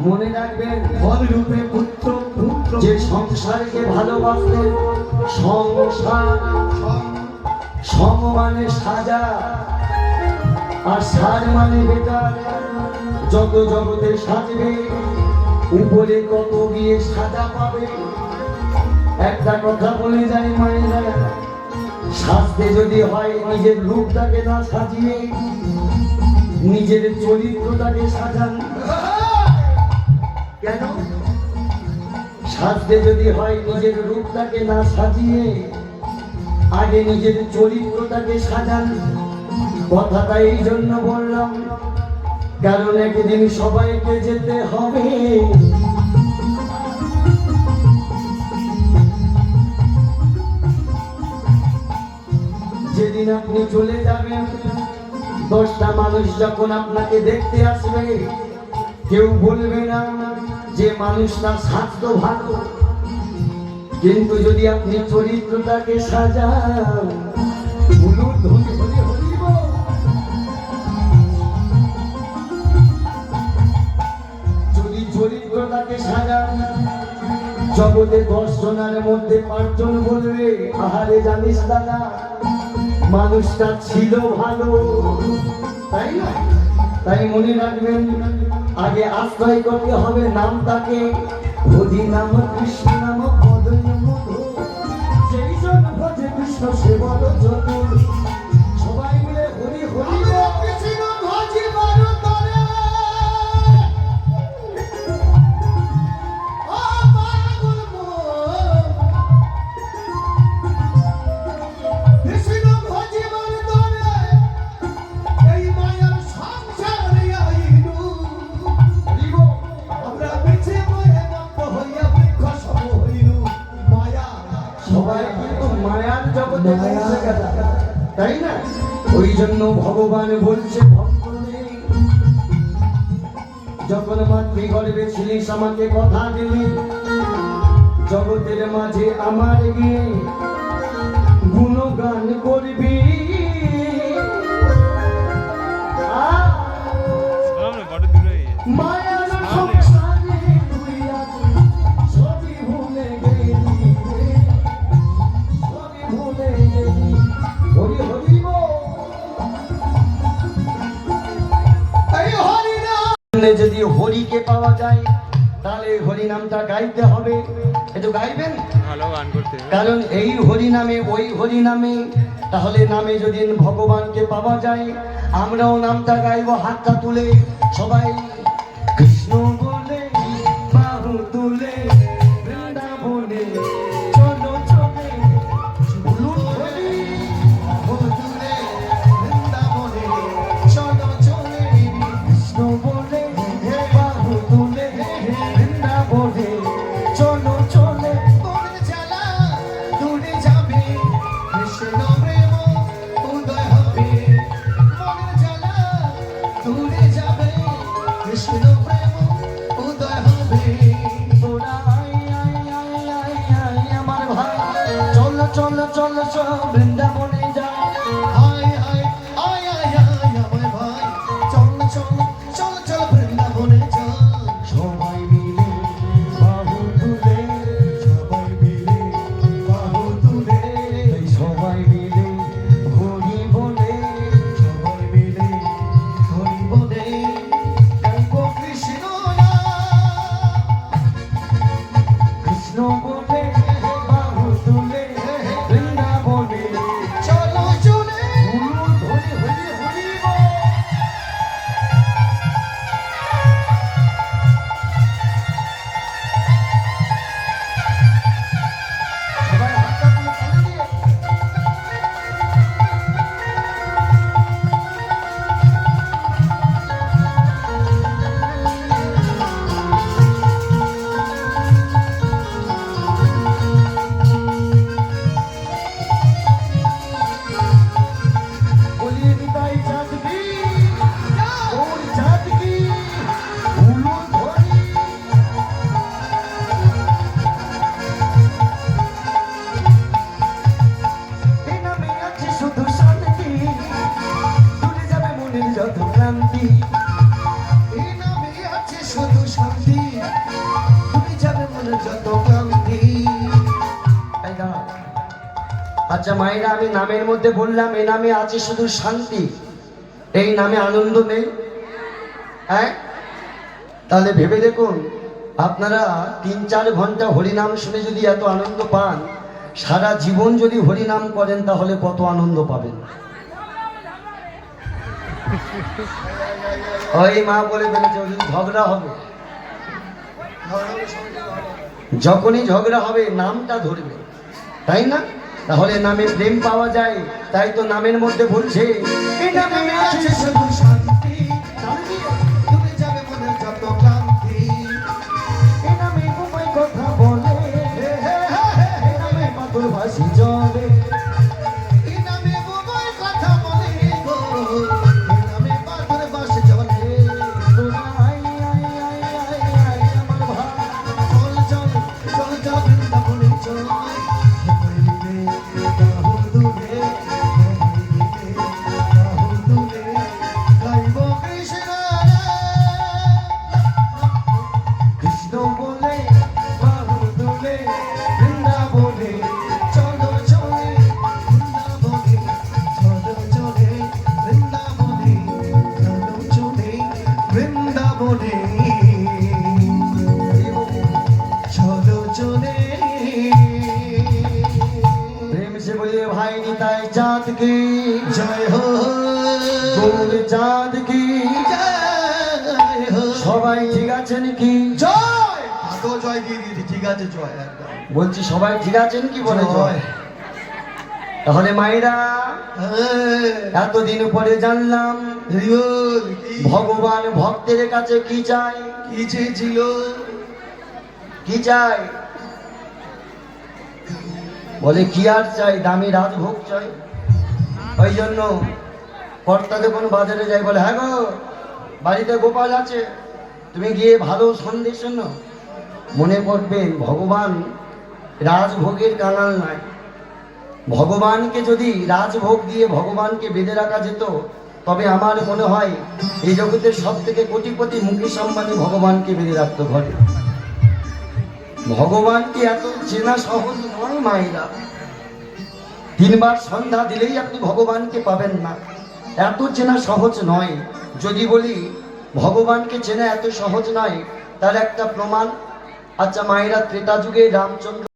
মনে রাখবেন ফল রূপে পুত্র, যে সংসারকে ভালোবাসলেন, সংসার সং মানে সাজা আর সার মানে বেকার। যত জগতে সাজবে উপরে কত গিয়ে সাজা পাবে। একটা কথা বলে যাই মায়েরা, সাজতে যদি হয় নিজের রূপটাকে না সাজিয়ে নিজের চরিত্রটাকে সাজান। কেন? সাজতে যদি হয় নিজের রূপটাকে না সাজিয়ে আগে নিজের চরিত্রটাকে সাজান। কথাটা এই জন্য বললাম, কারণ একদিন সবাইকে যেতে হবে। যেদিন আপনি চলে যাবেন, 10টা মানুষ যখন আপনাকে দেখতে আসবে, কেউ বলবে না যে মানুষটা স্বাস্থ্য ভালো, কিন্তু যদি আপনি চরিত্রটাকে সাজান, যদি চরিত্রটাকে সাজান, জগতে 10 জনের মধ্যে 5 জন বলবে আহারে জানিস দাদা মানুষটা ছিল ভালো, তাই না? তাই মনে রাখবেন, আগে আশ্রয় করতে হবে নামটাকে। হরি নাম কৃষ্ণ নাম পদই মধু, যেই জন ভজে কৃষ্ণ সে বড় চতুর। সবাই মিলে হরি হরি কৃষ্ণ ভজি বড় তরে। ও পাগল মন কৃষ্ণ ভজি বড় তরে, এই মায়ার সংসারে আইনু আমরা বেঁচে মরে মত হইয়া বৃক্ষ সম হইনু। মায়া সবাই কিন্তু মায়ার জগতে পৌঁছে গেছে, তাই না? ওই জন্য ভগবান বলছে, ভক্ত নেই। যখন মাতৃগর্ভে ছিলিস আমাকে কথা দিলি, জগতের মাঝে আমার গিয়ে গুণগান করবি। মায়ার সংসারে তুই আছিস, সবই ভুলে গেলি, সবই ভুলে গেলি। হরি হরি বল। এই হরি নাম যদি হরিকে পাওয়া যায়, তাহলে হরি নামটা গাইতে হবে। একটু গাইবেন? ভালো গান করতে, কারণ এই হরি নামে ওই হরি নামে, তাহলে নামে যদি ভগবানকে পাওয়া যায়, আমরাও নামটা গাইবো হাতটা তুলে সবাই। কৃষ্ণ বলে বাহু তুলে বৃন্দাবনে চলো চলে, বলুন হরি তুলে বৃন্দাবনে চলো চলে। কৃষ্ণ বলে বাহু তুলে বৃন্দাবনে চলো চলে। মনের জ্বালা দূরে যাবে, কৃষ্ণ প্রেম উদয় হবে। মনের জ্বালা দূরে যাবে, কৃষ্ণ প্রেম উদয় হবে। তোরা আয় আয় আয় আয় আয় আমার ভাই, চলো চলো চলো চলো বৃন্দাবনে যাই। আয় আয় আয় আয় আয় আমার ভাই, চলো চলো চলো চলো বৃন্দাবনে যাই। সবাই মিলে বাহু তুলে, সবাই মিলে বাহু তুলে, সবাই মিলে হরি বলে, সবাই মিলে হরি বলে গাইব কৃষ্ণ নাম। কৃষ্ণ বলে বাহু তুলে বৃন্দাবনে চলো চলে, বলুন হরি হরি হরি বল। সবাই হাতটা তুলে তালি দিয়ে। বলিয়ে নিতাই চাঁদ কি, ওর চাঁদ কি, বলুন হরি। এই নামে আছে শুধু শান্তি, দূরে যাবে মনের যত ক্লান্তি। এই নামে আছে শুধু শান্তি, আচ্ছা মায়েরা, আমি নামের মধ্যে বললাম এই নামে আছে শুধু শান্তি, এই নামে আনন্দ নেই? হ্যাঁ, তাহলে ভেবে দেখুন, আপনারা 3-4 ঘন্টা হরিনাম শুনে যদি এত আনন্দ পান, সারা জীবন যদি হরিনাম করেন তাহলে কত আনন্দ পাবেন। ওই মা বলে ফেলেছে ওই ঝগড়া হবে, যখনই ঝগড়া হবে নামটা ধরবে, তাই না? তাহলে নামে প্রেম পাওয়া যায়। তাই তো নামের মধ্যে বলছে এই নামে আছে শুধু শান্তি, দূরে যাবে মনের যত ক্লান্তি। এই নামে ঘুমাই কথা বলে, এই নামে পাগল ভাসি জলে, এই নামে ঘুমাই কথা বলে গো, এই নামে পাগল ভাসি জলে। তোরা I I I I I আমার ভাই, চল চল চল চল বৃন্দাবনে চল। भाई निताई चाँद की जय हो, গৌর চাঁদ কি জয় हो। সবাই ঠিক আছেন কি? জয়। তো জয় দিয়ে দিয়েছি, ঠিক আছে জয়। বলছি সবাই ঠিক আছেন কি? বলে জয়। তাহলে মায়েরা, এতদিন পরে জানলাম ভগবান ভক্তের কাছে কি চাই। কি চেয়েছিল? কি চাই? বলে কি আর চাই? দামি রাজভোগ চাই। ওই জন্য কর্তা যখন বাজারে যায় বলে হ্যাঁ গো, বাড়িতে গোপাল আছে, তুমি গিয়ে ভালো সন্দেশ শোনো। মনে করবেন ভগবান রাজভোগের কাঙাল নয়। ভগবানকে যদি রাজভোগ দিয়ে ভগবানকে বেঁধে রাখা যেত, তবে আমার মনে হয় এই জগতের সব থেকে কোটিপতি মুকেশ আম্বানি ভগবানকে বেঁধে রাখতো ঘরে। ভগবানকে এত চেনা সহজ নয় মায়েরা। 3 বার সন্ধ্যা দিলেই আপনি ভগবানকে পাবেন না, এত চেনা সহজ নয়। যদি বলি ভগবানকে চেনা এত সহজ নয়, তার একটা প্রমাণ। আচ্ছা মায়েরা, ত্রেতা যুগে রামচন্দ্র